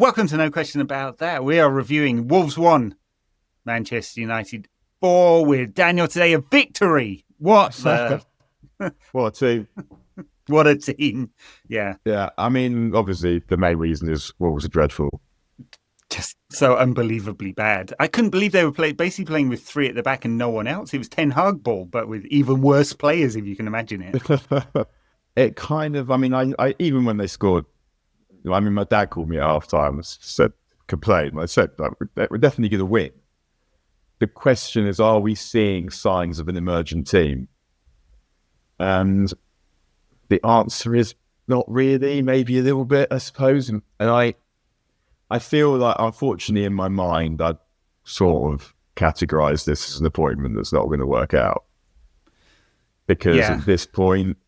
Welcome to No Question About That. We are reviewing Wolves 1, Manchester United 4 with Daniel today. A victory. What a team. What a team. Yeah. Yeah. I mean, obviously, the main reason is Wolves are dreadful. Just so unbelievably bad. I couldn't believe they were basically playing with three at the back and no one else. It was Ten Hag ball, but with even worse players, if you can imagine it. It kind of, I even when they scored, my dad called me at half-time and said, complained. I said, we're definitely going to win. The question is, are we seeing signs of an emergent team? And the answer is not really, maybe a little bit, I suppose. And I feel like, unfortunately, in my mind, I sort of categorise this as an appointment that's not going to work out. Because at this point,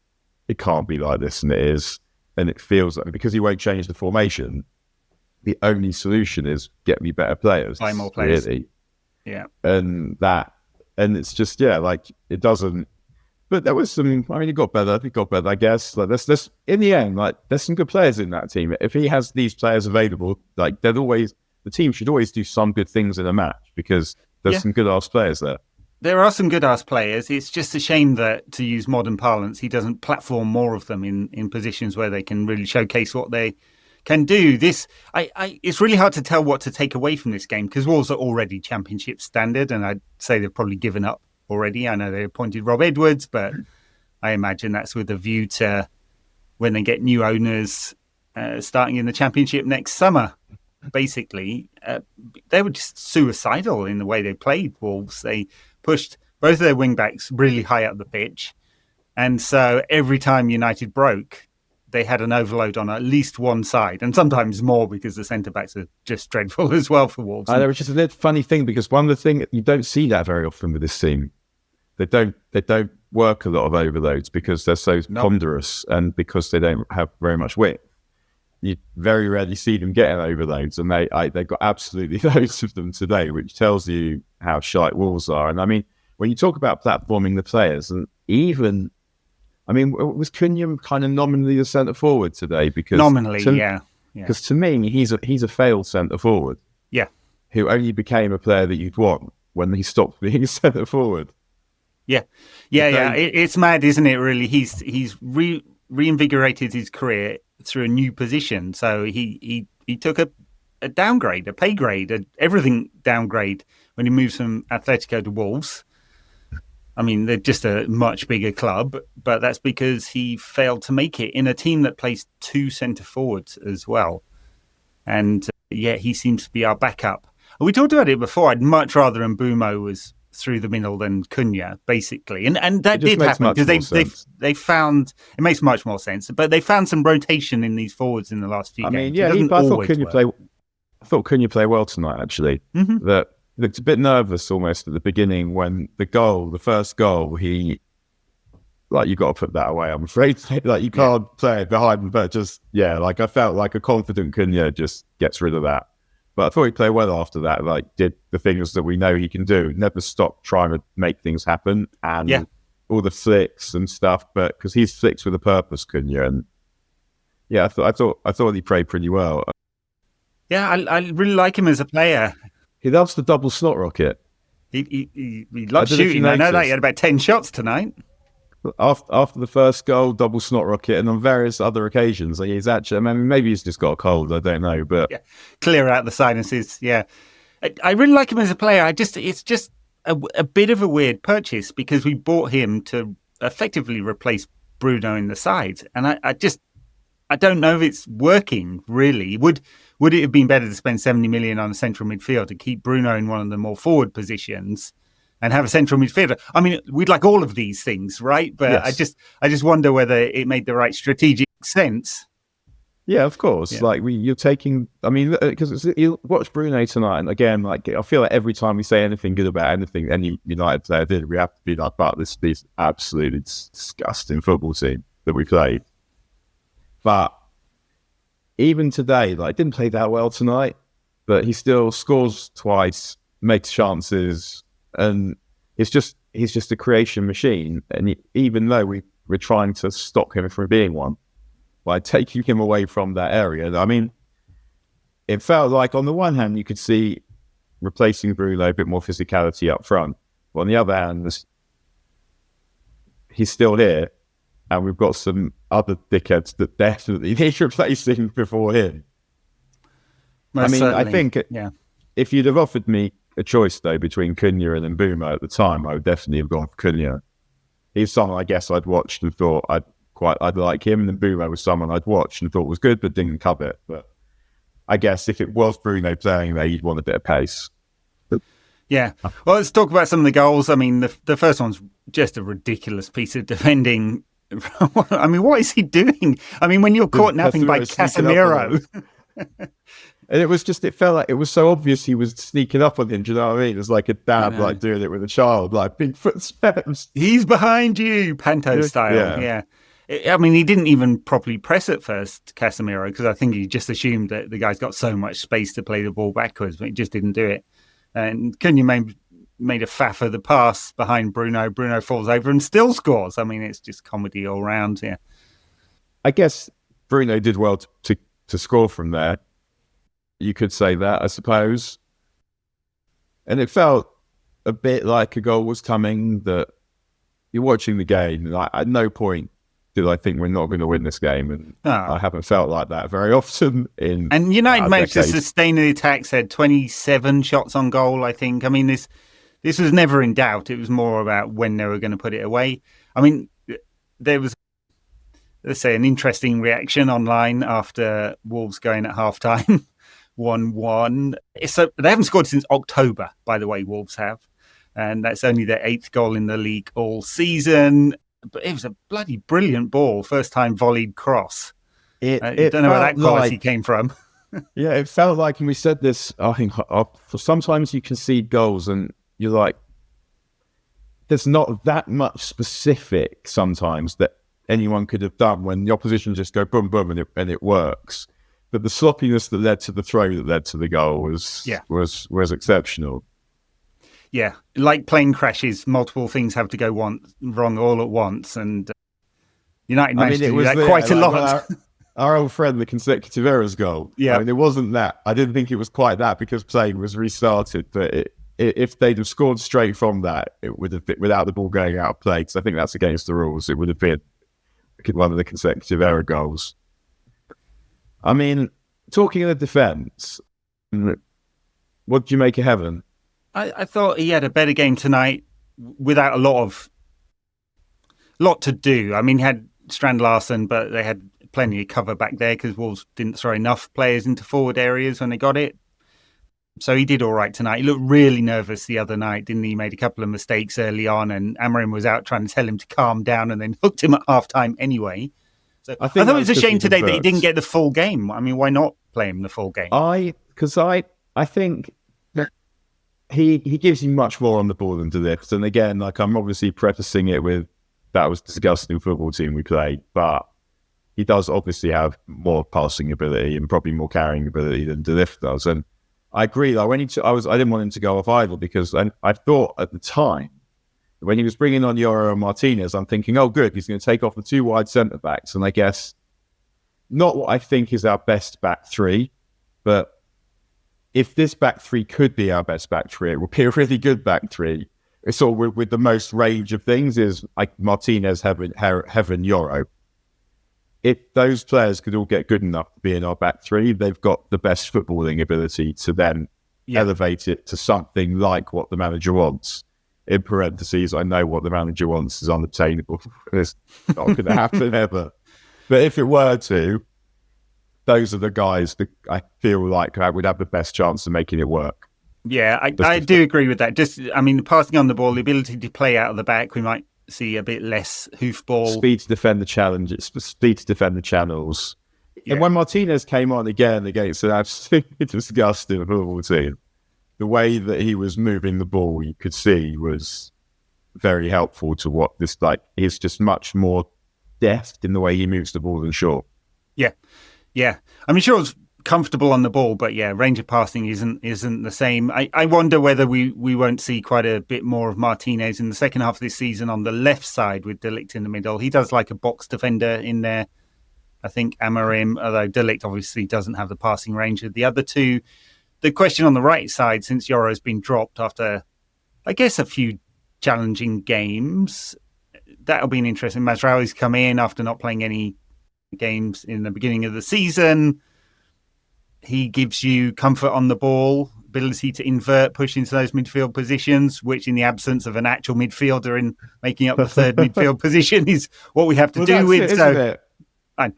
it can't be like this, and it is. And it feels like, because he won't change the formation, the only solution is get me better players. Buy more players. Really. Yeah. And it's just, it doesn't. But there was some, it got better, I guess. Like, there's in the end, there's some good players in that team. If he has these players available, the team should always do some good things in a match, because there's some good-ass players there. There are some good-ass players. It's just a shame that, to use modern parlance, he doesn't platform more of them in positions where they can really showcase what they can do. It's really hard to tell what to take away from this game, because Wolves are already Championship standard, and I'd say they've probably given up already. I know they appointed Rob Edwards, but I imagine that's with a view to when they get new owners starting in the Championship next summer. Basically, they were just suicidal in the way they played, Wolves. They pushed both of their wing-backs really high up the pitch, and so every time United broke, they had an overload on at least one side, and sometimes more, because the centre-backs are just dreadful as well for Wolves. There was just a funny thing, because one of the things, you don't see that very often with this team. They don't work a lot of overloads because they're so ponderous, and because they don't have very much width. You very rarely see them getting overloads, and they got absolutely loads of them today, which tells you how shite Wolves are. And when you talk about platforming the players, and even, was Cunha kind of nominally the centre forward today? Because because to me, he's a failed centre forward. Yeah, who only became a player that you'd want when he stopped being a centre forward. Yeah. It's mad, isn't it? Really, he's reinvigorated his career through a new position. So he took a downgrade, a pay grade, everything downgrade when he moves from Atletico to Wolves. They're just a much bigger club, but that's because he failed to make it in a team that plays two centre forwards as well. And he seems to be our backup. We talked about it before. I'd much rather Mbeumo was through the middle than Cunha, basically, and that did happen because they found, it makes much more sense, but they found some rotation in these forwards in the last few games. I thought Cunha played well tonight, actually. Mm-hmm. That looked a bit nervous almost at the beginning when the first goal, you got to put that away, I'm afraid. You can't play it behind, but I felt like a confident Cunha just gets rid of that. But I thought he played well after that, did the things that we know he can do. Never stopped trying to make things happen, and all the flicks and stuff, but because he's flicks with a purpose, Cunha. And I thought he played pretty well. Yeah, I really like him as a player. He loves the double slot rocket. He loves shooting. I know that. He had about 10 shots tonight. After the first goal, double snot rocket, and on various other occasions, he's actually, maybe he's just got a cold, I don't know, but clear out the sinuses. I really like him as a player. It's just a bit of a weird purchase, because we bought him to effectively replace Bruno in the side, and I don't know if it's working really. Would it have been better to spend 70 million on a central midfield to keep Bruno in one of the more forward positions and have a central midfielder? We'd like all of these things, right? But yes. I just wonder whether it made the right strategic sense. Yeah, of course. You're taking, because you watch Bruno tonight, and again, I feel like every time we say anything good about anything any United player did, we have to be about this absolutely disgusting football team that we played. But even today, didn't play that well tonight, but he still scores twice, makes chances, and he's just a creation machine. And even though we're trying to stop him from being one by taking him away from that area, it felt like on the one hand you could see replacing Bruno a bit more physicality up front, but on the other hand, he's still here, and we've got some other dickheads that definitely need replacing before him. Most certainly. I think if you'd have offered me a choice though between Cunha and Mbeumo at the time, I would definitely have gone for Cunha. He's someone I guess I'd watched and thought I'd like him, and Mbeumo was someone I'd watched and thought was good but didn't covet. But I guess if it was Bruno playing there, you'd want a bit of pace. Yeah. Well, let's talk about some of the goals. I mean, the first one's just a ridiculous piece of defending. I mean, what is he doing? I mean, when you're caught napping by Casemiro. And it felt like it was so obvious he was sneaking up on him. Do you know what I mean? It was like a dad like doing it with a child, like big footsteps. He's behind you, Panto style. Yeah. I mean, he didn't even properly press at first, Casemiro, because I think he just assumed that the guy's got so much space to play the ball backwards, but he just didn't do it. And Cunha made a faff of the pass behind Bruno. Bruno falls over and still scores. I mean, it's just comedy all round. Yeah. I guess Bruno did well to score from there. You could say that, I suppose. And it felt a bit like a goal was coming, that you're watching the game. And at no point did I think we're not going to win this game. And I haven't felt like that very often. And United managed to sustain the attacks, had 27 shots on goal, I think. I mean, this was never in doubt. It was more about when they were going to put it away. I mean, there was, let's say, an interesting reaction online after Wolves going at half-time. 1-1. So they haven't scored since October, by the way, Wolves have. And that's only their 8th goal in the league all season. But it was a bloody brilliant ball, first time volleyed cross. I don't know where that quality came from. Yeah, it felt like, and we said this, I think, sometimes you concede goals and you're like, there's not that much specific sometimes that anyone could have done when the opposition just go boom, boom, and it works. But the sloppiness that led to the throw that led to the goal was exceptional. Yeah, like plane crashes, multiple things have to go wrong all at once, and United managed to do that quite a lot. Our old friend, the consecutive errors goal. Yeah, I mean, it wasn't that. I didn't think it was quite that because play was restarted. But if they'd have scored straight from that, it would have been without the ball going out of play. Because I think that's against the rules. It would have been one of the consecutive error goals. I mean, talking of the defence, what did you make of Heaven? I thought he had a better game tonight without a lot to do. I mean, he had Strand Larsen, but they had plenty of cover back there because Wolves didn't throw enough players into forward areas when they got it. So he did all right tonight. He looked really nervous the other night, didn't he? He made a couple of mistakes early on, and Amorim was out trying to tell him to calm down and then hooked him at half-time anyway. So I thought it was a shame today that he didn't get the full game. I mean, why not play him the full game? Because I think that he gives you much more on the ball than De Ligt. And again, like I'm obviously prefacing it with that was a disgusting football team we played, but he does obviously have more passing ability and probably more carrying ability than De Ligt does. And I agree. Like I didn't want him to go off either because I thought at the time, when he was bringing on Yoro and Martinez, I'm thinking, oh, good, he's going to take off the 2 wide centre-backs. And I guess not what I think is our best back three, but if this back three could be our best back three, it would be a really good back three. It's all with the most range of things is like Martinez, Heaven, Yoro. If those players could all get good enough to be in our back three, they've got the best footballing ability to then elevate it to something like what the manager wants. In parentheses, I know what the manager wants is unobtainable. It's not going to happen ever. But if it were to, those are the guys that I feel like I would have the best chance of making it work. Yeah, I do agree with that. Passing on the ball, the ability to play out of the back, we might see a bit less hoofball. Speed to defend the challenges, speed to defend the channels. Yeah. And when Martinez came on again against an absolutely disgusting football team, the way that he was moving the ball, you could see was very helpful to what this he's just much more deft in the way he moves the ball than Shaw. Yeah. I mean, Shaw's comfortable on the ball, but range of passing isn't the same. I wonder whether we won't see quite a bit more of Martinez in the second half of this season on the left side with De Ligt in the middle. He does like a box defender in there. I think Amorim, although De Ligt obviously doesn't have the passing range of the other two. The question on the right side, since Yoro's been dropped after, I guess, a few challenging games, that'll be an interesting. Mazraoui's come in after not playing any games in the beginning of the season. He gives you comfort on the ball, ability to invert, push into those midfield positions, which in the absence of an actual midfielder in making up the third midfield position is what we have to do with. Isn't it?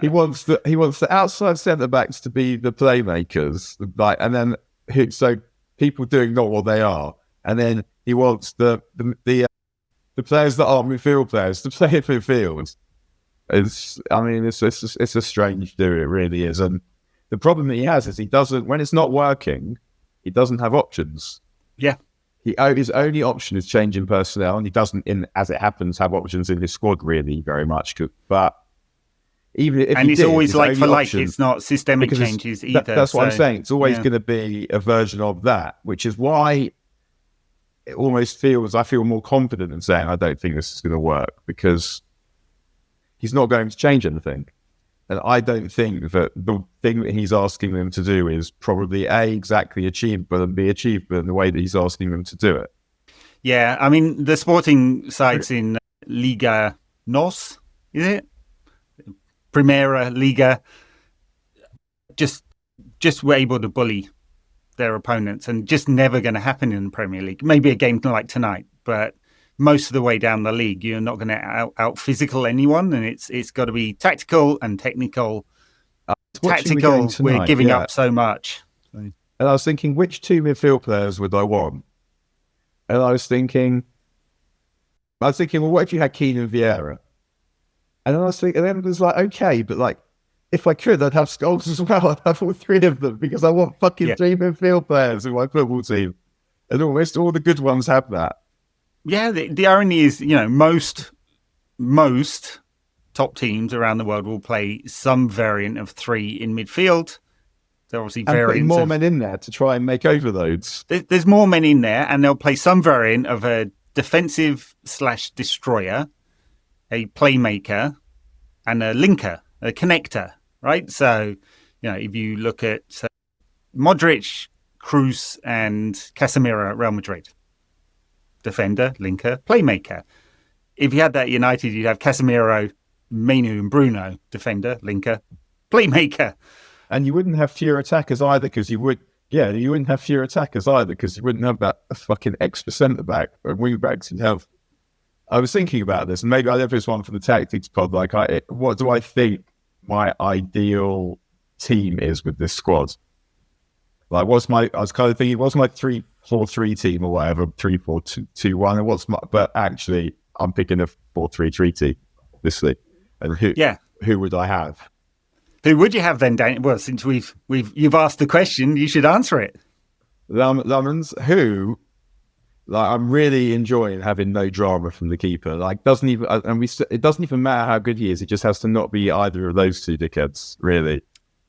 He wants the outside centre backs to be the playmakers, and then so people doing not what they are, and then he wants the players that are midfield players to play in midfield. It's a strange do, it really is, and the problem that he has is he doesn't, when it's not working, he doesn't have options. Yeah. His only option is changing personnel, and he doesn't, as it happens, have options in his squad really very much. But even if it's always like for like, it's not systemic changes either. That's what I'm saying. It's always going to be a version of that, which is why it almost I feel more confident in saying I don't think this is going to work, because he's not going to change anything. And I don't think that the thing that he's asking them to do is probably exactly achievable and be achievable in the way that he's asking them to do it. Yeah, I mean, the sporting sides in Liga NOS, is it? Primera Liga, just were able to bully their opponents, and just never going to happen in the Premier League. Maybe a game like tonight, but most of the way down the league, you're not going to out physical anyone, and it's got to be tactical and technical. Tactical, we're giving up so much. And I was thinking, which two midfield players would I want? And I was thinking, well, what if you had Keane and Vieira? And then it was like, okay, but like, if I could, I'd have Scholes as well. I'd have all three of them, because I want fucking three midfield players in my football team. And almost all the good ones have that. Yeah, the irony is, most top teams around the world will play some variant of three in midfield. There are obviously variants. And more men in there to try and make overloads. There's more men in there, and they'll play some variant of a defensive/destroyer, a playmaker, and a linker, a connector, right? So, if you look at Modric, Kroos, and Casemiro at Real Madrid. Defender, linker, playmaker. If you had that at United, you'd have Casemiro, Mainoo, and Bruno. Defender, linker, playmaker. And you wouldn't have fewer attackers either, because you wouldn't have fewer attackers either, because you wouldn't have that fucking extra centre back or wing backs you'd have. I was thinking about this, and maybe I have this one for the tactics pod. Like, what do I think my ideal team is with this squad? Like, I was kind of thinking, what's my 3-4-3 team or whatever, 3-4-2-1, and but actually, I'm picking a 4-3-3 team, obviously. And who would I have? Who would you have then, Dan? Well, since you've asked the question, you should answer it. Lemons, who, like, I'm really enjoying having no drama from the keeper. Like, it doesn't even matter how good he is. It just has to not be either of those two dickheads, really.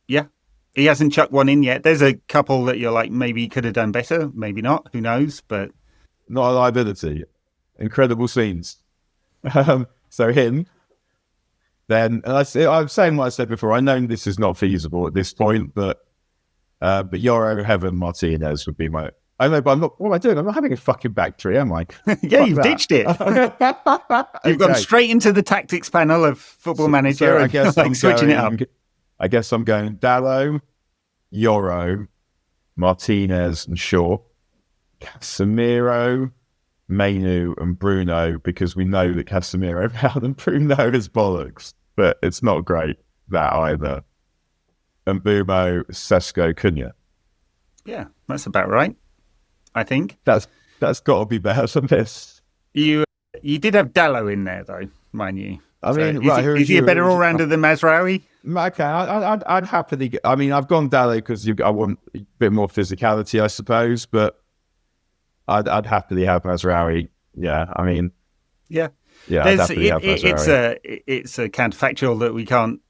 Yeah. He hasn't chucked one in yet. There's a couple that you're like, maybe he could have done better, maybe not. Who knows? But not a liability. Incredible scenes. So him. Then, and I'm saying what I said before. I know this is not feasible at this point, but Yoro, Heaven, Martinez would be my. I know, but I'm not. What am I doing? I'm not having a fucking back three, am I? Yeah, you've ditched it. You've gone straight into the tactics panel of Football Manager. So I guess I'm switching it up. I guess I'm going Dallo, Yoro, Martinez, and Shaw, Casemiro, Mainoo, and Bruno, because we know that Casemiro and Bruno is bollocks, but it's not great, that either. And Bumo, Sesko, Cunha. Yeah, that's about right, I think. That's got to be better than this. You did have Dallo in there, though, mind you. I mean, is he a better all-rounder than Mazraoui? Okay, I'd happily. I've gone Dallo because I want a bit more physicality, I suppose. But I'd happily have Mazraoui. Yeah, I mean, yeah. I'd happily have Mazraoui. It's a counterfactual that we can't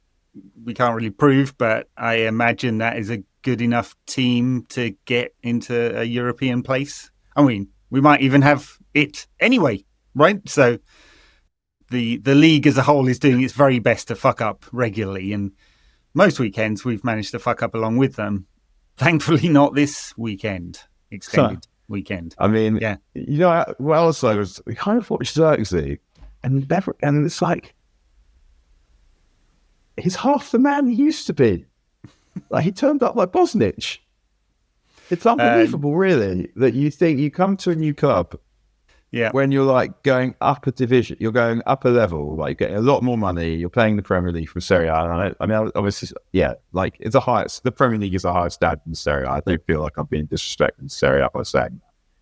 really prove, but I imagine that is a good enough team to get into a European place. I mean, we might even have it anyway, right? So. The league as a whole is doing its very best to fuck up regularly, and most weekends we've managed to fuck up along with them. Thankfully, not this weekend, extended weekend. I mean, yeah. You know, what else I was, we kind of watched Xerxes, and it's like, he's half the man he used to be. Like, he turned up like Bosnich. It's unbelievable, really, that you think you come to a new club when you're like going up a division, you're going up a level, like you're getting a lot more money, you're playing the Premier League from Serie A. I mean, obviously, like it's the Premier League is a higher standard than Serie A. I don't feel like I'm being disrespectful to Serie A by saying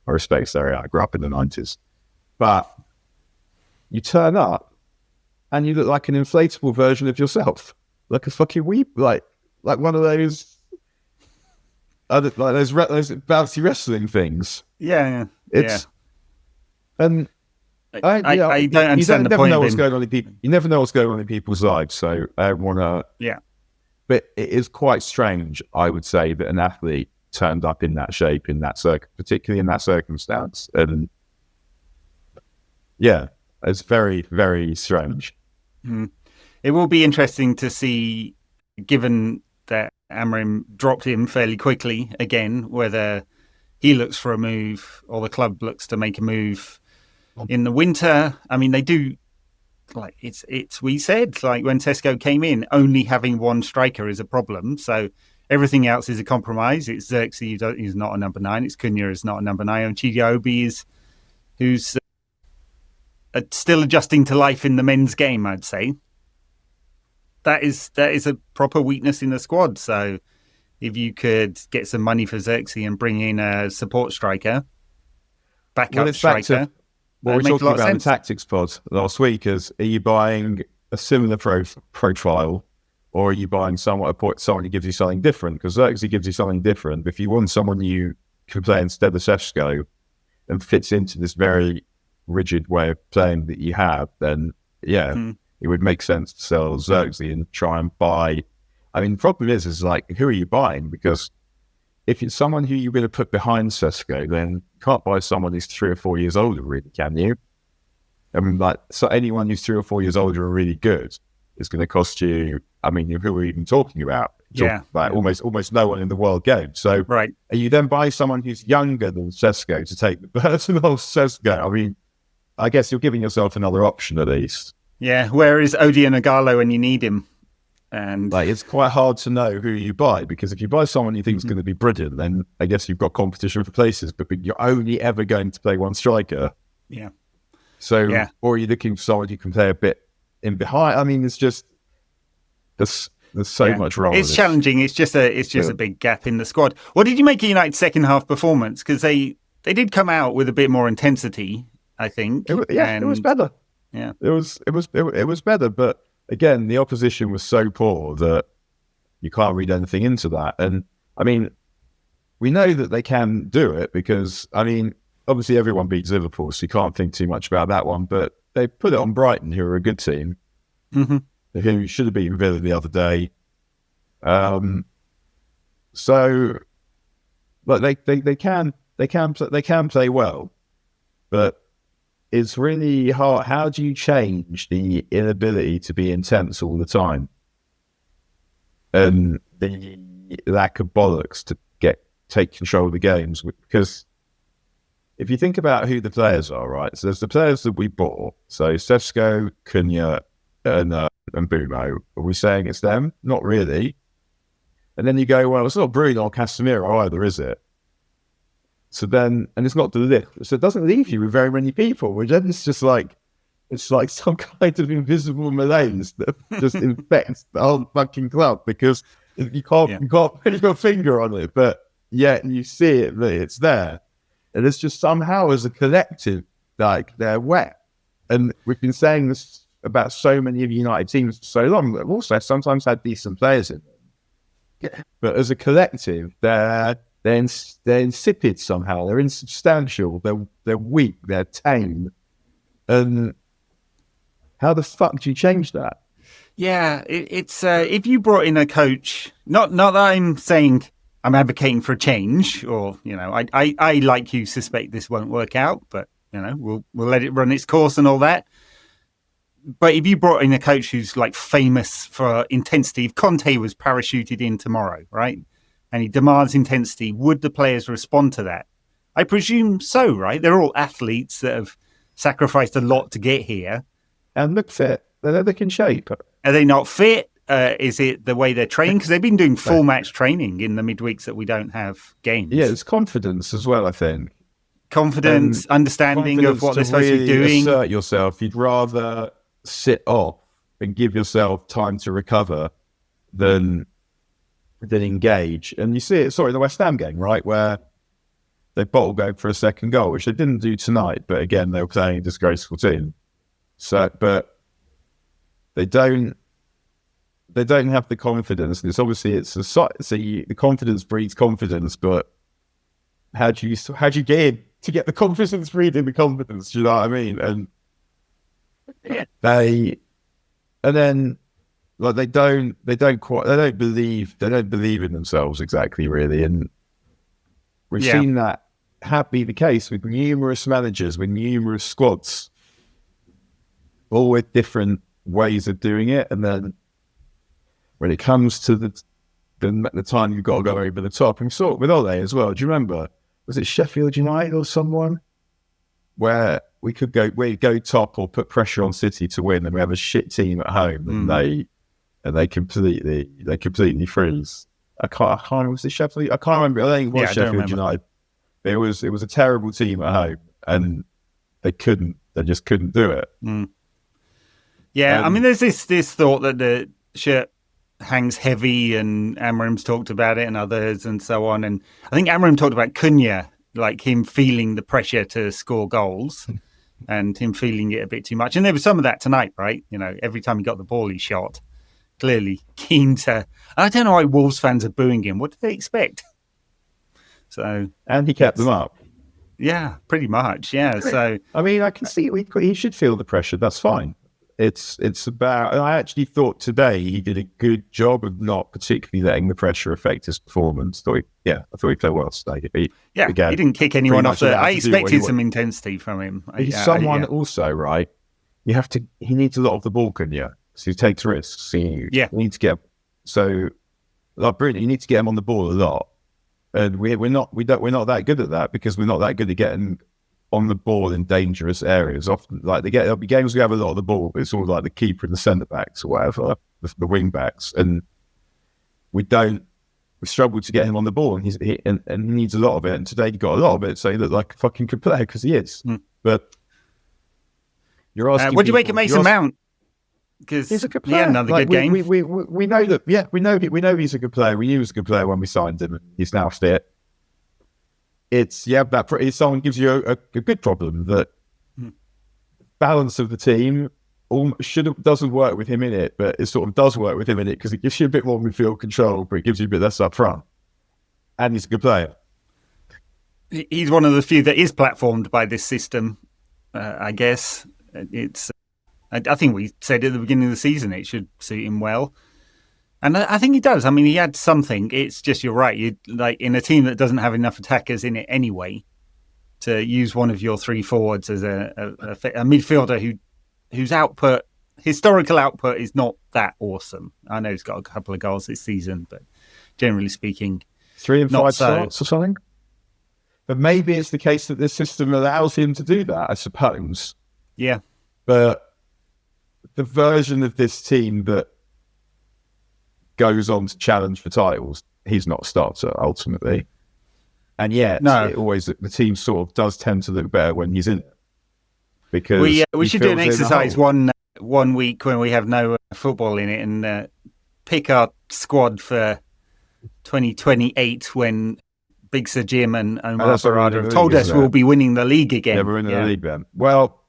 I respect Serie A. I grew up in the 90s. But you turn up and you look like an inflatable version of yourself, like a fucking like one of those. Like those bouncy wrestling things. Yeah. And I don't understand the point. You never know what's going on in people's lives. So I don't want to. Yeah. But it is quite strange, I would say, that an athlete turned up in that shape, particularly in that circumstance. And yeah, it's very, very strange. Mm. It will be interesting to see, given that Amorim dropped him fairly quickly again, whether he looks for a move or the club looks to make a move in the winter. I mean, they do, like we said, like when Sesko came in, only having one striker is a problem. So everything else is a compromise. It's Xerxes who's not a number 9. It's Cunha is not a number 9. And Chidiaobi who's still adjusting to life in the men's game, I'd say. That is a proper weakness in the squad. So if you could get some money for Xerxes and bring in a support striker, backup striker. What we talking about in the tactics pod last week is, are you buying a similar profile, or are you buying someone who gives you something different? Because Xerxes gives you something different. If you want someone you can play instead of Sesko and fits into this very rigid way of playing that you have, then it would make sense to sell Xerxes and try and buy. I mean, the problem is like, who are you buying? Because if it's someone who you're going to put behind Sesko, then you can't buy someone who's 3 or 4 years older, really, can you? I mean, like, so anyone who's 3 or 4 years older and really good is going to cost you. I mean, who are we even talking about? Almost no one in the world game. So, right. Are you then buying someone who's younger than Sesko to take the burden of Sesko? I mean, I guess you're giving yourself another option at least. Yeah, where is Odion Ighalo when you need him? And like, it's quite hard to know who you buy, because if you buy someone you think is going to be brilliant, then I guess you've got competition for places, but you're only ever going to play one striker. Yeah. So, or are you looking for someone who can play a bit in behind? I mean, it's just there's so much wrong. It's challenging. It's just a big gap in the squad. What did you make of United's second half performance? Because they did come out with a bit more intensity, I think. It was better. Yeah, it was better, but again, the opposition was so poor that you can't read anything into that. And I mean, we know that they can do it because, I mean, obviously everyone beats Liverpool, so you can't think too much about that one. But they put it on Brighton, who are a good team, who should have beaten Villa the other day. So, but they can play well, but it's really hard. How do you change the inability to be intense all the time and the lack of bollocks to take control of the games? Because if you think about who the players are, right? So there's the players that we bought. So Sesko, Cunha, and Bruno. Are we saying it's them? Not really. And then you go, well, it's not Bruno or Casemiro either, is it? So then, and it's not the list. So it doesn't leave you with very many people, which then it's like some kind of invisible malaise that just infects the whole fucking club, because you can't put your finger on it, but yet you see it, it's there. And it's just somehow as a collective, like, they're wet. And we've been saying this about so many of United teams for so long, that also sometimes had decent players in them. But as a collective, they're insipid somehow. They're insubstantial. They're weak. They're tame. And how the fuck do you change that? Yeah, it's if you brought in a coach. Not that I'm saying I'm advocating for a change, or I like you suspect this won't work out, but we'll let it run its course and all that. But if you brought in a coach who's like famous for intensity, if Conte was parachuted in tomorrow, right, and he demands intensity, would the players respond to that? I presume so, right? They're all athletes that have sacrificed a lot to get here. And look fit. They're in shape. Are they not fit? Is it the way they're trained? Because they've been doing full match training in the midweeks that we don't have games. Yeah, it's confidence as well, I think. Confidence, understanding of what they're supposed to be doing. Assert yourself. You'd rather sit off and give yourself time to recover than engage. And you see it, the West Ham game, right, where they bottle go for a second goal, which they didn't do tonight. But again, they were playing a disgraceful team. So, but they don't have the confidence. It's obviously the confidence breeds confidence, but how do you get in to get the confidence breeding the confidence? Do you know what I mean? And they don't believe in themselves exactly, really. And we've seen that be the case with numerous managers, with numerous squads, all with different ways of doing it. And then when it comes to the time you've got to go over the top, and we saw it with Ole as well. Do you remember? Was it Sheffield United or someone where we'd go top or put pressure on City to win, and we have a shit team at home, and they completely freeze. I can't remember. Was it Sheffield? I can't remember. I think it was Sheffield United. It was a terrible team at home, and they just couldn't do it. Yeah, I mean, there's this thought that the shirt hangs heavy, and Amorim's talked about it, and others, and so on. And I think Amorim talked about Cunha, like him feeling the pressure to score goals, and him feeling it a bit too much. And there was some of that tonight, right? You know, every time he got the ball, he shot. Clearly keen to. I don't know why Wolves fans are booing him. What do they expect? So, and he kept them up. Yeah, pretty much. Yeah. So I mean, I can see he should feel the pressure. That's fine. It's about. I actually thought today he did a good job of not particularly letting the pressure affect his performance. I thought he played well today. He didn't kick anyone off. I expected some intensity from him. He's someone also, right? He needs a lot of the ball, Cunha. So he takes risks. You need to get Bruno. You need to get him on the ball a lot. And we're not that good at that, because we're not that good at getting on the ball in dangerous areas. Often, like there'll be games we have a lot of the ball, but it's all like the keeper and the centre backs or whatever, the wing backs, and we struggle to get him on the ball, and he needs a lot of it. And today he got a lot of it, so he looked like a fucking good player, because he is. But you're asking, what do you make of Mason Mount? Because he's a good player. He had another good game. We know that. Yeah, we know he's a good player. We knew he was a good player when we signed him. He's now fit. Someone gives you a good problem that balance of the team doesn't work with him in it, but it sort of does work with him in it, because it gives you a bit more midfield control, but it gives you a bit less up front. And he's a good player. He's one of the few that is platformed by this system. I guess it's. I think we said at the beginning of the season it should suit him well. And I think he does. I mean, he had something. It's just, you're right. You like in a team that doesn't have enough attackers in it anyway, to use one of your three forwards as a midfielder whose historical output is not that awesome. I know he's got a couple of goals this season, but generally speaking, 3 and 5 starts or something. But maybe it's the case that this system allows him to do that, I suppose. Yeah. But the version of this team that goes on to challenge for titles, he's not a starter ultimately. And yet, the team sort of does tend to look better when he's in it. Because we should do an exercise one week when we have no football in it, and pick our squad for 2028 when Big Sir Jim and Omar Barada have told us we'll be winning the league again. Yeah, we're in the league then. Well,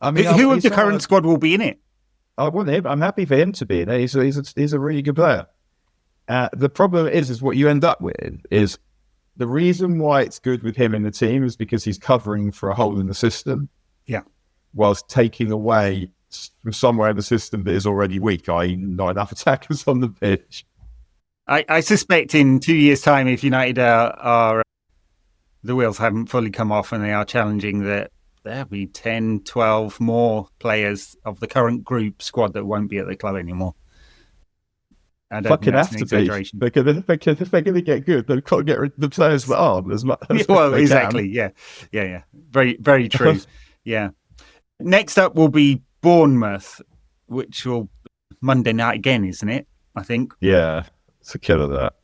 I mean, who of the current squad will be in it? I want him. I'm happy for him to be in it. He's a really good player. The problem is what you end up with is the reason why it's good with him in the team is because he's covering for a hole in the system. Yeah. Whilst taking away from somewhere in the system that is already weak, i.e. not enough attackers on the pitch. I suspect in 2 years' time, if United are the wheels haven't fully come off and they are challenging, that there'll be 10, 12 more players of the current group squad that won't be at the club anymore. I don't think that's an exaggeration. They're going to get good. They've got to get rid of the players that aren't as much as exactly. Can. Yeah. Very, very true. Yeah. Next up will be Bournemouth, which will Monday night again, isn't it? I think. Yeah, it's a killer, that.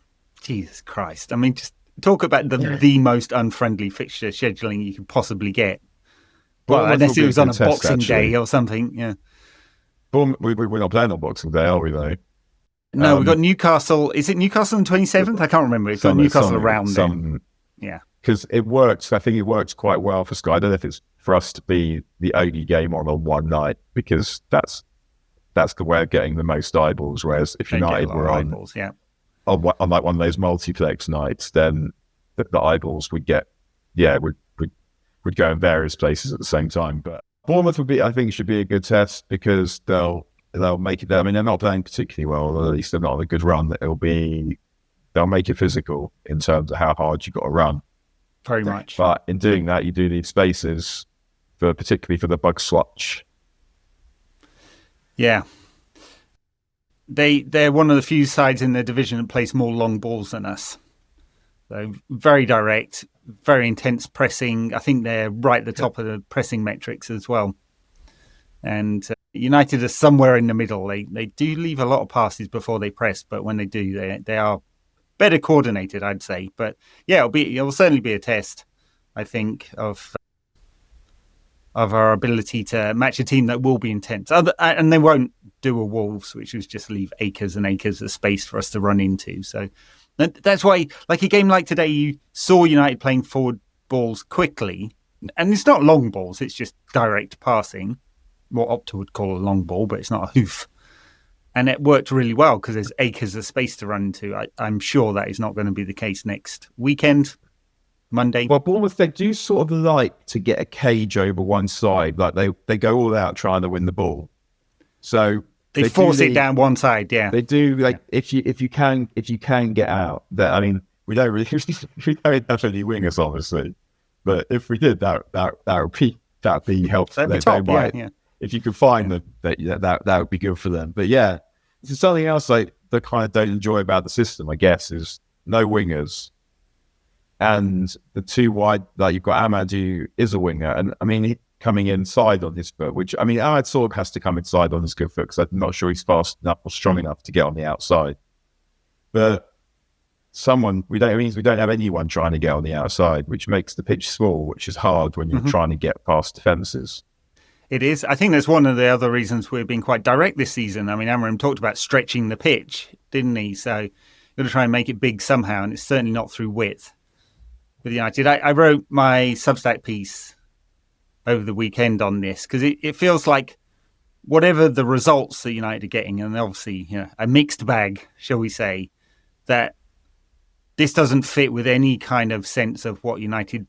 Jesus Christ. I mean, just talk about the most unfriendly fixture scheduling you could possibly get. Well, unless it was on a Boxing Day or something, yeah. We're not playing on Boxing Day, are we, though? No, we've got Newcastle. Is it Newcastle on the 27th? I can't remember. It's got Newcastle around then. Yeah. Because it works. I think it works quite well for Sky. I don't know if it's for us to be the only game on one night, because that's the way of getting the most eyeballs. Whereas if United were on eyeballs, on like one of those multiplex nights, then the eyeballs would get, would go in various places at the same time. But Bournemouth should be a good test, because they'll make it. I mean, they're not playing particularly well, or at least they're not on a good run. They'll make it physical in terms of how hard you've got to run. Very much. But in doing that, you do need spaces, particularly for the bug swatch. Yeah. They're one of the few sides in their division that plays more long balls than us. So very direct, very intense pressing. I think they're right at the top of the pressing metrics as well. And United are somewhere in the middle. They do leave a lot of passes before they press, but when they do, they are better coordinated, I'd say. But yeah, it'll certainly be a test, I think, of our ability to match a team that will be intense. And they won't do a Wolves, which was just leave acres and acres of space for us to run into. So that's why, like a game like today, you saw United playing forward balls quickly. And it's not long balls, it's just direct passing. What Opta would call a long ball, but it's not a hoof. And it worked really well because there's acres of space to run into. I'm sure that is not going to be the case next weekend, Monday. Well, Bournemouth, they do sort of like to get a cage over one side. Like they go all out trying to win the ball. So they force it down one side, yeah. They do, like, if you can get out. That, I mean, we don't really we don't have any wingers, obviously. But if we did, that would be helpful. That'd be top, yeah. If you could find that would be good for them. But yeah, it's something else like that kind of don't enjoy about the system, I guess, is no wingers. And the two wide, like you've got Ahmad, who is a winger. And I mean, coming inside on his foot, which, I mean, Ahmad sort of has to come inside on his good foot because I'm not sure he's fast enough or strong enough to get on the outside. But we don't have anyone trying to get on the outside, which makes the pitch small, which is hard when you're trying to get past defences. It is. I think that's one of the other reasons we're being quite direct this season. I mean, Amorim talked about stretching the pitch, didn't he? So you've got to try and make it big somehow, and it's certainly not through width. With United, I wrote my Substack piece over the weekend on this because it feels like whatever the results that United are getting, and obviously, a mixed bag, shall we say, that this doesn't fit with any kind of sense of what United's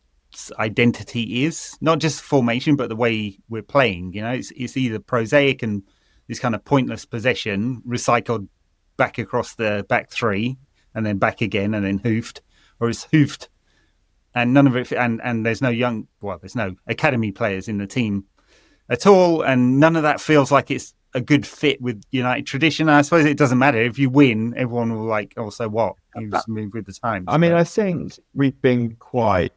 identity is, not just formation, but the way we're playing. It's either prosaic and this kind of pointless possession recycled back across the back three and then back again and then hoofed, or it's hoofed and none of it. And there's no academy players in the team at all, and none of that feels like it's a good fit with United tradition. I suppose it doesn't matter if you win; everyone will like, "Oh, so what?" You just move with the times. I mean, I think we've been quite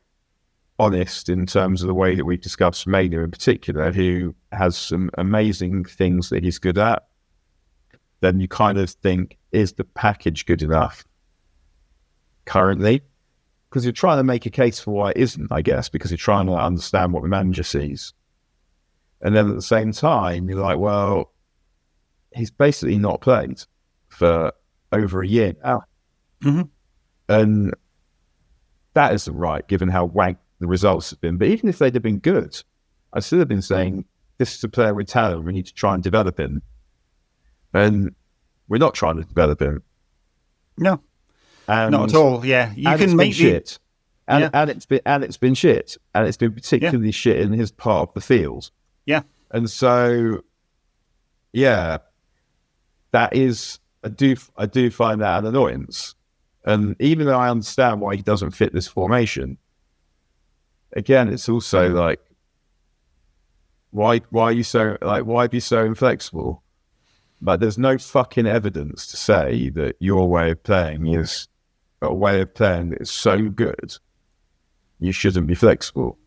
honest in terms of the way that we've discussed Mainoo in particular, who has some amazing things that he's good at. Then you kind of think, is the package good enough currently? Because you're trying to make a case for why it isn't, I guess, because you're trying to understand what the manager sees. And then at the same time, you're like, well, he's basically not played for over a year now. Mm-hmm. And that isn't right, given how wank the results have been. But even if they'd have been good, I still have been saying, this is a player with talent, we need to try and develop him. And we're not trying to develop him. No, not at all. Yeah, you can make shit. And it's been shit. And it's been particularly shit in his part of the field. Yeah. And so, yeah, that is, I do find that an annoyance. And even though I understand why he doesn't fit this formation, again, it's also like, Why are you so why be so inflexible? But there's no fucking evidence to say that your way of playing is a way of playing that is so good you shouldn't be flexible.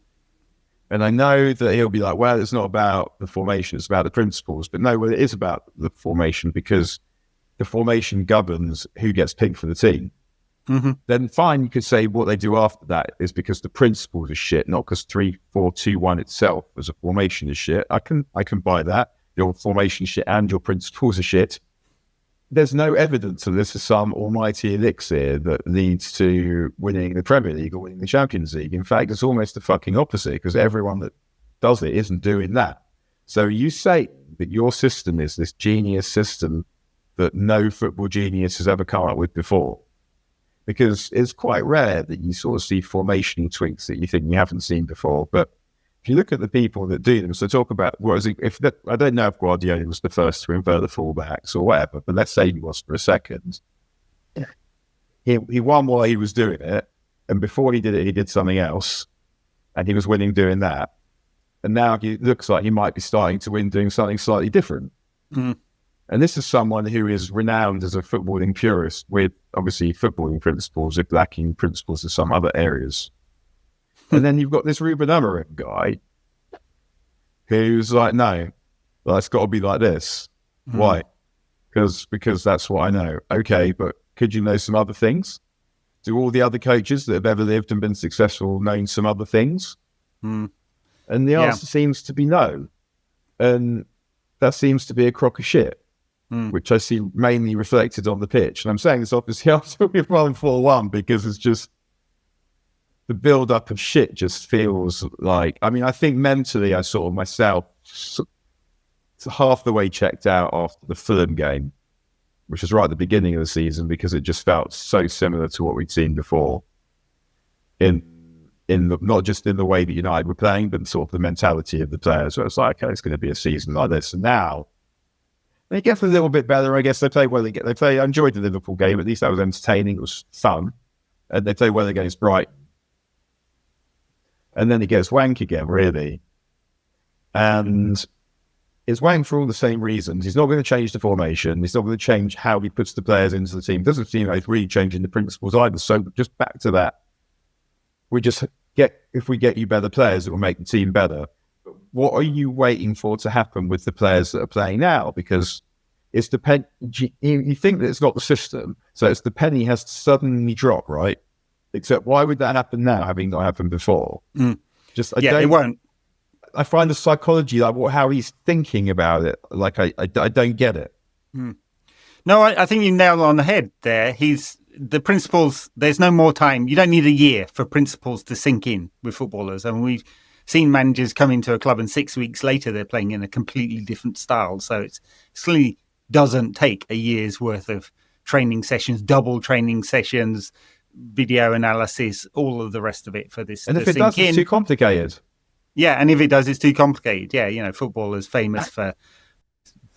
And I know that he'll be like, well, it's not about the formation, it's about the principles. But no, well, it is about the formation, because the formation governs who gets picked for the team. Mm-hmm. Then fine, you could say what they do after that is because the principles are shit, not because 3-4-2-1 itself as a formation is shit. I can buy that. Your formation shit and your principles are shit. There's no evidence that this is some almighty elixir that leads to winning the Premier League or winning the Champions League. In fact, it's almost the fucking opposite, because everyone that does it isn't doing that. So you say that your system is this genius system that no football genius has ever come up with before, because it's quite rare that you sort of see formation tweaks that you think you haven't seen before. But if you look at the people that do them, so talk about I don't know if Guardiola was the first to invert the fullbacks or whatever, but let's say he was for a second. Yeah. He won while he was doing it, and before he did it, he did something else, and he was winning doing that. And now it looks like he might be starting to win doing something slightly different. Mm. And this is someone who is renowned as a footballing purist, with obviously footballing principles, if lacking principles in some other areas. And then you've got this Ruben Amorim guy who's like, no, it's got to be like this. Mm. Why? Because that's what I know. Okay, but could you know some other things? Do all the other coaches that have ever lived and been successful know some other things? Mm. And the answer seems to be no. And that seems to be a crock of shit, which I see mainly reflected on the pitch. And I'm saying this obviously after we've run 4-1, because it's just, the build-up of shit just feels like, I mean, I think mentally I sort of myself half the way checked out after the Fulham game, which was right at the beginning of the season, because it just felt so similar to what we'd seen before in not just in the way that United were playing, but sort of the mentality of the players. So it's like, okay, it's going to be a season like this. And now they get a little bit better. I guess they play well. I enjoyed the Liverpool game. At least that was entertaining. It was fun. And they play well against Brighton. And then it gets wank again, really. And it's wank for all the same reasons. He's not going to change the formation. He's not going to change how he puts the players into the team. Doesn't seem like he's really changing the principles either. So just back to that. If we get you better players, it will make the team better. But what are you waiting for to happen with the players that are playing now? Because it's the you think that it's not the system, so it's the penny has to suddenly drop, right? Except why would that happen now, having not happened before? Mm. It won't. I find the psychology, like how he's thinking about it, like I don't get it. Mm. No, I think you nailed it on the head there. The principles, there's no more time. You don't need a year for principles to sink in with footballers. I mean, we've seen managers come into a club and 6 weeks later they're playing in a completely different style. So it clearly doesn't take a year's worth of training sessions, double training sessions, video analysis, all of the rest of it for this. And if it does, it's too complicated. Yeah, and if it does, it's too complicated. Yeah, footballers famous for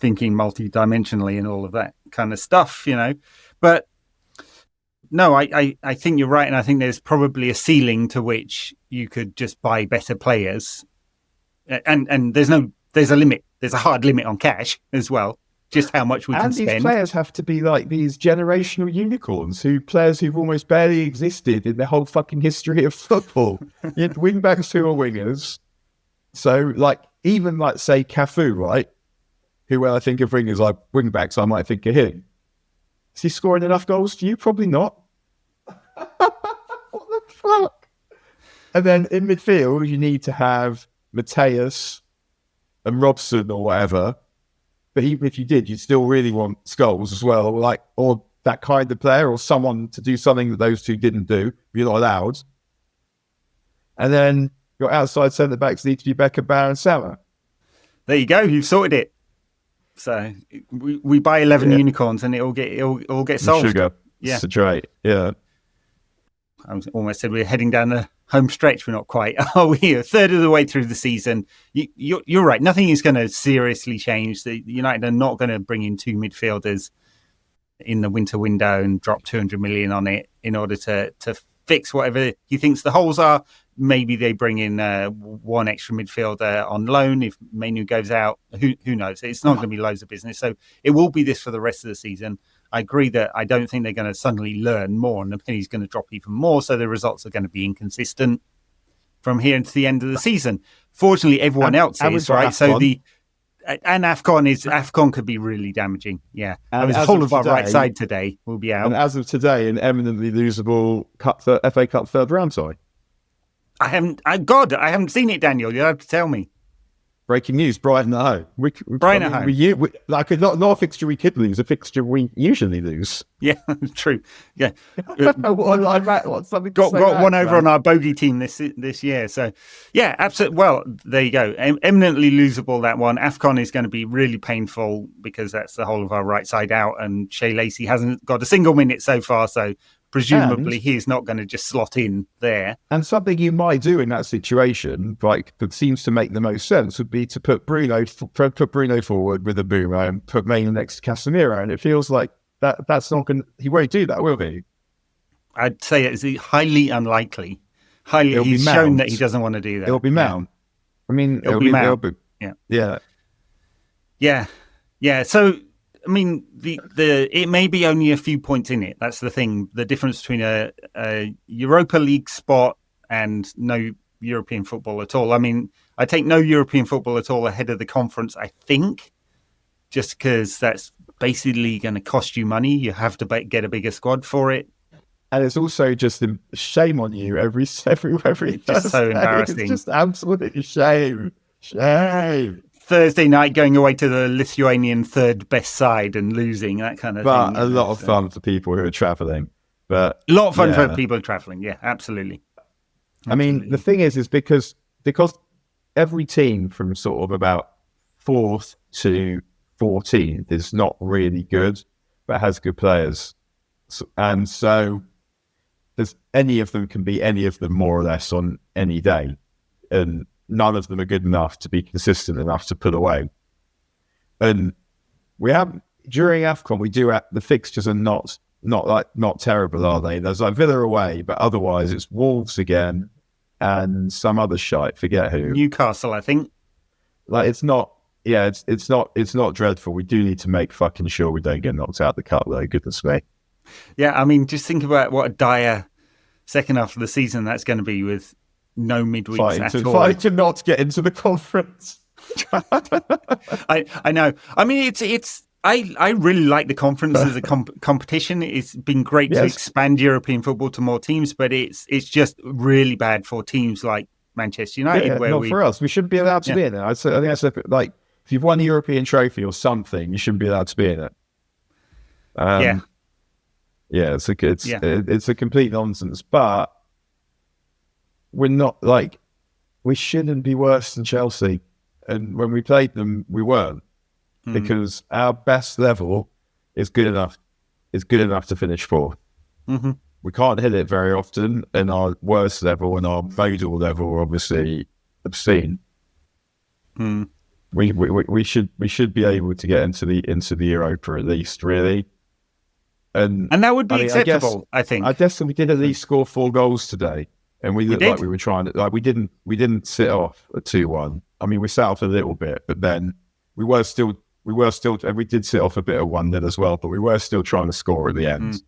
thinking multi-dimensionally and all of that kind of stuff, But no, I think you're right, and I think there's probably a ceiling to which you could just buy better players, and there's a limit. There's a hard limit on cash as well. Just how much we can spend. And these players have to be like these generational unicorns, players who've almost barely existed in the whole fucking history of football. You have wing-backs who are wingers. So, even say Cafu, right? Who, when I think of wingers like wing-backs, I might think of him. Is he scoring enough goals for you? Probably not. What the fuck? And then in midfield, you need to have Matheus and Robson or whatever. But even if you did, you'd still really want Scholes as well, or that kind of player, or someone to do something that those two didn't do. You're not allowed. And then your outside centre backs need to be Beckenbauer and Salah. There you go. You've sorted it. So we buy 11 unicorns and it all get solved. Sugar. Yeah, that's right. Yeah. I almost said we're heading down the home stretch. We're not quite. Are we? A third of the way through the season. You're right. Nothing is going to seriously change. The United are not going to bring in two midfielders in the winter window and drop 200 million on it in order to fix whatever he thinks the holes are. Maybe they bring in one extra midfielder on loan if Mainoo goes out. Who knows? It's not going to be loads of business. So it will be this for the rest of the season. I agree that I don't think they're going to suddenly learn more and the penny's going to drop even more. So the results are going to be inconsistent from here into the end of the season. Fortunately, everyone else is, right? AFCON. So AFCON could be really damaging. Yeah. And the whole of our right side today will be out. And as of today, an eminently losable FA Cup third round tie. I haven't seen it, Daniel. You'll have to tell me. Breaking news, Brighton at home. Brighton at home. Not a fixture we could lose, a fixture we usually lose. Yeah, true. Yeah. Got one over on our bogey team this year. So, yeah, absolutely. Well, there you go. Eminently losable, that one. AFCON is going to be really painful because that's the whole of our right side out. And Shea Lacey hasn't got a single minute so far. So, presumably he's not going to just slot in there. And something you might do in that situation, like that seems to make the most sense, would be to put Bruno forward with a boomer and put Mainoo next to Casemiro. And it feels like that's not going. He won't do that, will he? I'd say it's highly unlikely. He's shown that he doesn't want to do that. It'll be Mount. I mean, it'll be Mount. Yeah. So, I mean, it may be only a few points in it. That's the thing. The difference between a Europa League spot and no European football at all. I mean, I take no European football at all ahead of the conference, I think, just because that's basically going to cost you money. You have to get a bigger squad for it. And it's also just a shame on you every It's just so embarrassing. It's just absolutely shame. Thursday night going away to the Lithuanian third best side and losing, that kind of thing. But a lot of fun for people who are travelling. But a lot of fun for people travelling, yeah, absolutely. I mean, the thing is because every team from sort of about 4th to 14th is not really good, but has good players. And so any of them can be any of them more or less on any day. And none of them are good enough to be consistent enough to put away. And we have, during AFCON, we do the fixtures are not terrible, are they? There's like Villa away, but otherwise it's Wolves again and some other shite, forget who. Newcastle, I think. Like it's not dreadful. We do need to make fucking sure we don't get knocked out of the cup though, goodness me. Yeah, I mean, just think about what a dire second half of the season that's going to be with no midweeks at all. Fighting to not get into the conference. I know. I mean, I really like the conference as a competition. It's been great to expand European football to more teams, but it's just really bad for teams like Manchester United. For us, we shouldn't be allowed to be in it. I think that's like if you've won a European trophy or something, you shouldn't be allowed to be in it. It's a complete nonsense. But we're not like we shouldn't be worse than Chelsea. And when we played them, we weren't. Because our best level is good enough. Is good enough to finish 4th. Mm-hmm. We can't hit it very often, and our worst level and our modal level are obviously obscene. We should be able to get into the Europa at least, really. And that would be acceptable, I think. I guess we did at least score 4 goals today, and we looked like we were trying to. Like we didn't sit off at 2-1. I mean, we sat off a little bit, but then we were still, and we did sit off a bit of 1-0 as well, but we were still trying to score at the end.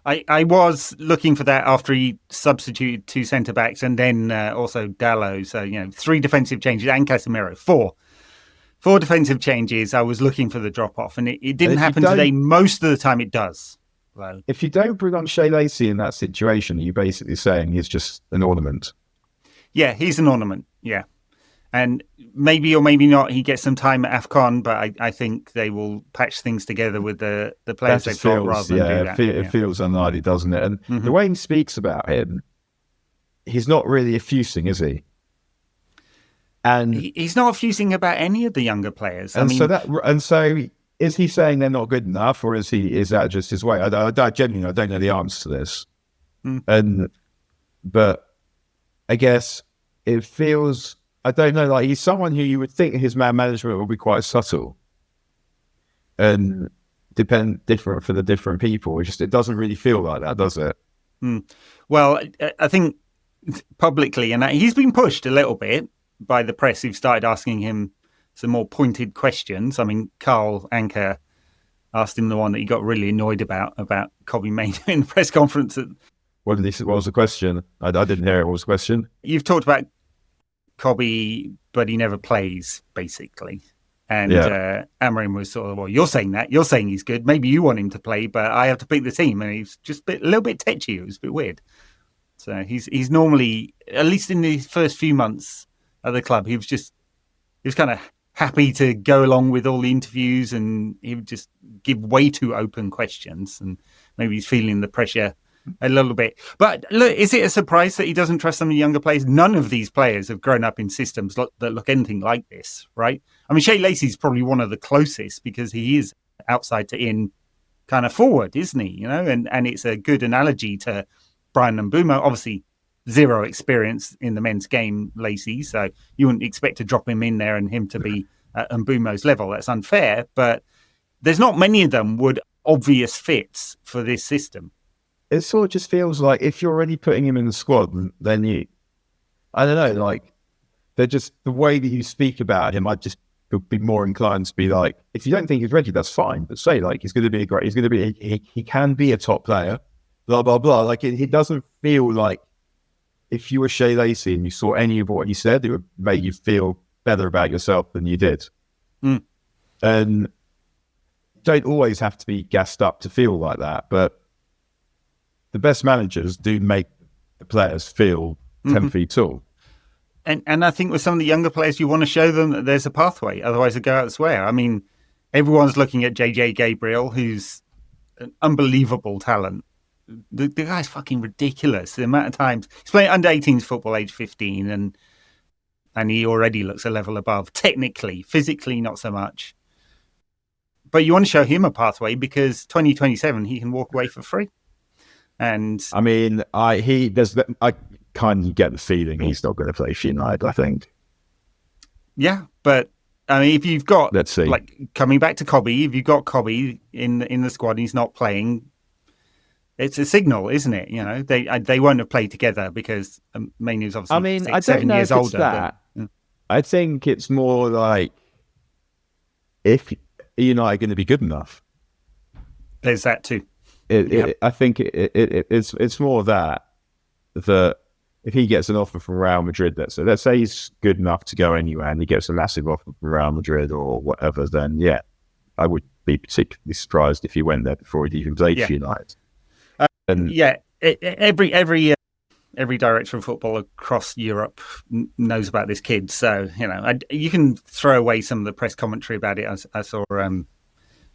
I was looking for that after he substituted 2 centre backs and then also Dalot. So 3 defensive changes and Casemiro. 4 defensive changes. I was looking for the drop off, and it didn't happen today. Most of the time, it does. Well, if you don't bring on Shea Lacey in that situation, you're basically saying he's just an ornament. Yeah, he's an ornament. Yeah. And maybe or maybe not, he gets some time at AFCON, but I think they will patch things together with the players they've got rather than do that. It feels unlikely, doesn't it? And the way he speaks about him, he's not really effusing, is he? And he's not effusing about any of the younger players. So is he saying they're not good enough, or is that just his way? I genuinely don't know the answer to this. But I guess it feels. I don't know, like he's someone who you would think his man management would be quite subtle and different for the different people. It doesn't really feel like that, does it? Well, I think publicly, and he's been pushed a little bit by the press who've started asking him some more pointed questions. I mean, Carl Anker asked him the one that he got really annoyed about Kobbie Mainoo in the press conference. What was the question? I didn't hear it. What was the question? You've talked about Kobbie, but he never plays, basically. And Amorim was sort of, well, you're saying that. You're saying he's good. Maybe you want him to play, but I have to pick the team. And he's just a little bit tetchy. It was a bit weird. So he's normally, at least in the first few months at the club, he was kind of happy to go along with all the interviews, and he would just give way too open questions. And maybe he's feeling the pressure a little bit. But look, is it a surprise that he doesn't trust some of the younger players? None of these players have grown up in systems that look anything like this, right? I mean, Shea Lacey's probably one of the closest because he is outside to in kind of forward, isn't he? You know, and it's a good analogy to Brian Mbeumo. Obviously, zero experience in the men's game, Lacey, so you wouldn't expect to drop him in there and him to be at Mbeumo's level. That's unfair, but there's not many of them would obvious fits for this system. It sort of just feels like if you're already putting him in the squad, then I don't know, like, they're just, the way that you speak about him, I'd just be more inclined to be like, if you don't think he's ready, that's fine, but say, like, he can be a top player, blah, blah, blah. Like, it doesn't feel like if you were Shea Lacey and you saw any of what he said, it would make you feel better about yourself than you did. And you don't always have to be gassed up to feel like that, but the best managers do make the players feel 10 feet tall. And I think with some of the younger players, you want to show them that there's a pathway. Otherwise, they go elsewhere. I mean, everyone's looking at JJ Gabriel, who's an unbelievable talent. The guy's fucking ridiculous. The amount of times he's playing under 18s football, age 15, and he already looks a level above. Technically, physically, not so much. But you want to show him a pathway because 2027 he can walk away for free. And I mean, I kind of get the feeling he's not going to play for United, I think. Yeah, but I mean, if you've got, let's see, like, coming back to Kobbie, if you've got Kobbie in the squad and he's not playing, it's a signal, isn't it? You know, they won't have played together because Mainoo's obviously, I mean, 6, I 7 don't know years if it's older. that. But, I think it's more like, if United are going to be good enough. There's that too. I think it's more that if he gets an offer from Real Madrid, let's say he's good enough to go anywhere and he gets a massive offer from Real Madrid or whatever, then yeah, I would be particularly surprised if he went there before he'd even played for United. Every director of football across Europe knows about this kid. So, you know, you can throw away some of the press commentary about it. I saw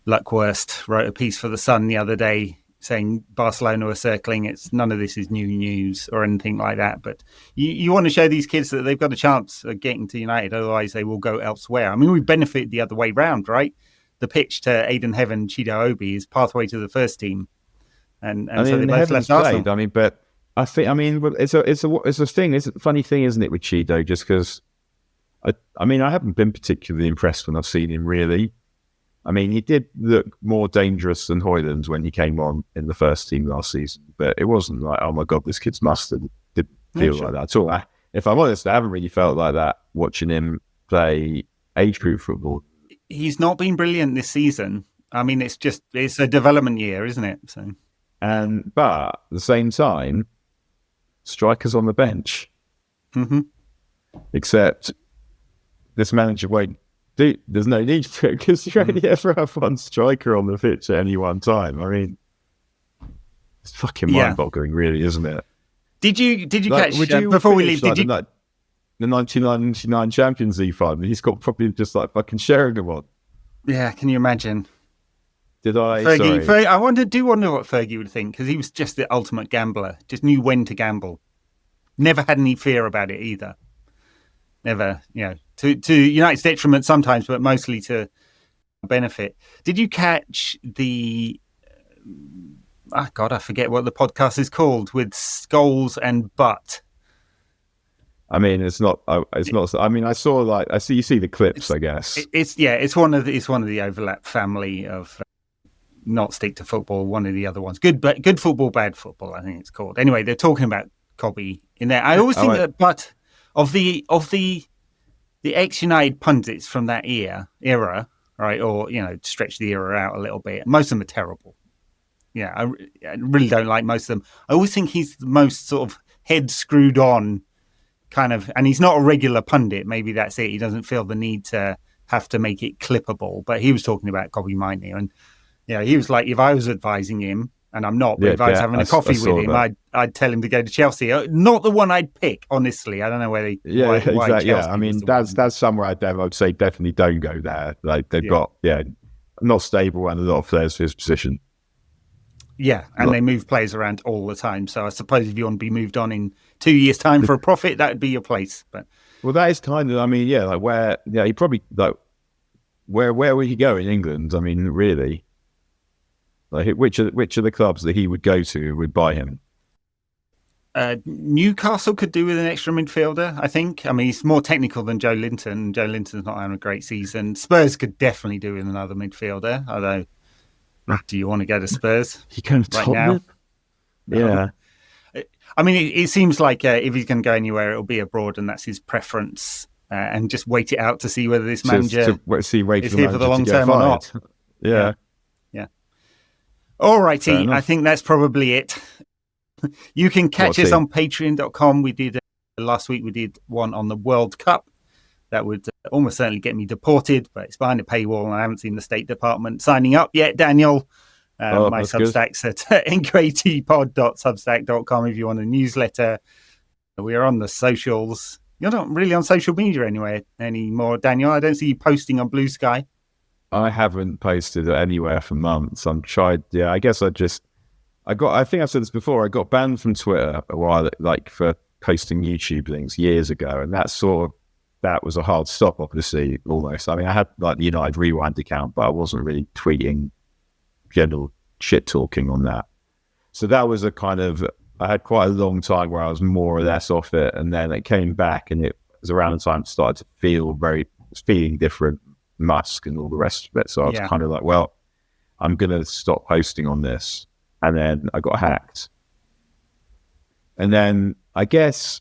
Luckwurst wrote a piece for The Sun the other day saying Barcelona were circling. It's none of this is new news or anything like that. But you want to show these kids that they've got a chance of getting to United. Otherwise, they will go elsewhere. I mean, we benefit the other way round, right? The pitch to Aidan Heaven, Chido Obi is pathway to the first team. And I mean, so they both left Arsenal. Played, I mean, but I think, I mean, it's a thing. It's a funny thing, isn't it, with Chido? Just because, I mean, I haven't been particularly impressed when I've seen him, really. I mean, he did look more dangerous than Højlund when he came on in the first team last season, but it wasn't like, oh my God, this kid's mustard. It didn't feel like that at all. If I'm honest, I haven't really felt like that watching him play age group football. He's not been brilliant this season. I mean, it's a development year, isn't it? So, but at the same time, strikers on the bench. Except this manager won't. There's no need for it because you only ever have one striker on the pitch at any one time. I mean, it's fucking mind-boggling, really, isn't it? Did you catch? Before we leave, did you? The 1999 Champions League final. He's got probably just like fucking Sheringham on. Yeah, can you imagine? Did I? Fergie, I wonder what Fergie would think because he was just the ultimate gambler. Just knew when to gamble. Never had any fear about it either. Never, to United's detriment sometimes, but mostly to benefit. Did you catch the? I forget what the podcast is called with Scholes and Butt. I mean, it's not. I mean, I see. You see the clips, I guess. It's one of the overlap family of not stick to football, one of the other ones. Good football, bad football, I think it's called. Anyway, they're talking about Kobbie in there. I always think that, but of the ex-United pundits from that era, right, or stretch the era out a little bit, most of them are terrible. Yeah, I really don't like most of them. I always think he's the most sort of head screwed on kind of, and he's not a regular pundit. Maybe that's it. He doesn't feel the need to have to make it clippable. But he was talking about Kobbie Mainoo, and he was like, if I was advising him, and I'm not, but if I was having a coffee with him, I'd tell him to go to Chelsea. Not the one I'd pick, honestly. I don't know why exactly. Yeah, I mean that's somewhere I would say definitely don't go there. Like they've got not stable and a lot of players for his position. Yeah, and they move players around all the time. So I suppose if you want to be moved on in 2 years' time for a profit, that would be your place. But that is kind of, I mean, like where, he probably where would he go in England? I mean, really, like which are the clubs that he would go to would buy him? Newcastle could do with an extra midfielder, I think. I mean, he's more technical than Joe Linton. Joe Linton's not having a great season. Spurs could definitely do with another midfielder, although. Do you want to go to Spurs? You can right now? Yeah. I mean, it seems like if he's going to go anywhere, it'll be abroad, and that's his preference. And just wait it out to see whether this manager is here for the long term or not. Yeah. All righty. I think that's probably it. You can catch us on patreon.com. We did last week. We did one on the World Cup. That would almost certainly get me deported, but it's behind a paywall and I haven't seen the State Department signing up yet, Daniel. My Substack's at nqatpod.substack.com if you want a newsletter. We are on the socials. You're not really on social media anymore, Daniel. I don't see you posting on Blue Sky. I haven't posted anywhere for months. I'm tried. Yeah, I guess I think I've said this before. I got banned from Twitter a while, like for posting YouTube things years ago. And that was a hard stop, obviously, almost. I mean, I had like the United Rewind account, but I wasn't really tweeting general shit talking on that. So that was I had quite a long time where I was more or less off it. And then it came back and it was around the time it started to feeling different, Musk and all the rest of it. So I was kind of like, well, I'm going to stop posting on this. And then I got hacked. And then I guess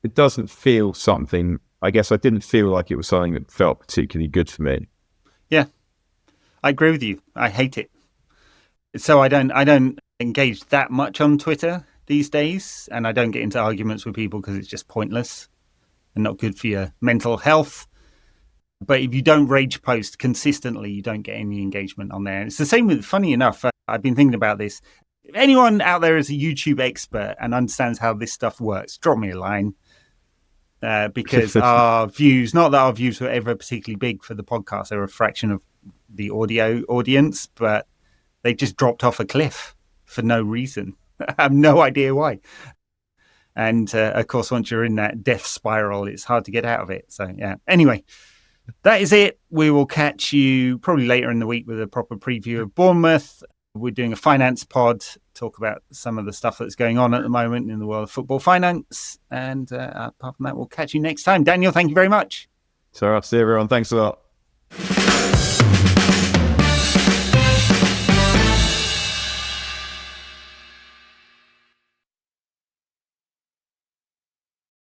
it doesn't feel something. I guess I didn't feel like it was something that felt particularly good for me. Yeah, I agree with you. I hate it. So I don't engage that much on Twitter these days, and I don't get into arguments with people because it's just pointless and not good for your mental health. But if you don't rage post consistently, you don't get any engagement on there. And it's the same with, funny enough, I've been thinking about this. If anyone out there is a YouTube expert and understands how this stuff works, drop me a line. Because our views, not that our views were ever particularly big for the podcast, they're a fraction of the audio audience, but they just dropped off a cliff for no reason. I have no idea why. And of course, once you're in that death spiral, it's hard to get out of it. So yeah, anyway, that is it. We will catch you probably later in the week with a proper preview of Bournemouth. We're doing a finance pod, talk about some of the stuff that's going on at the moment in the world of football finance. And apart from that, we'll catch you next time. Daniel, thank you very much. So I'll see everyone. Thanks a lot.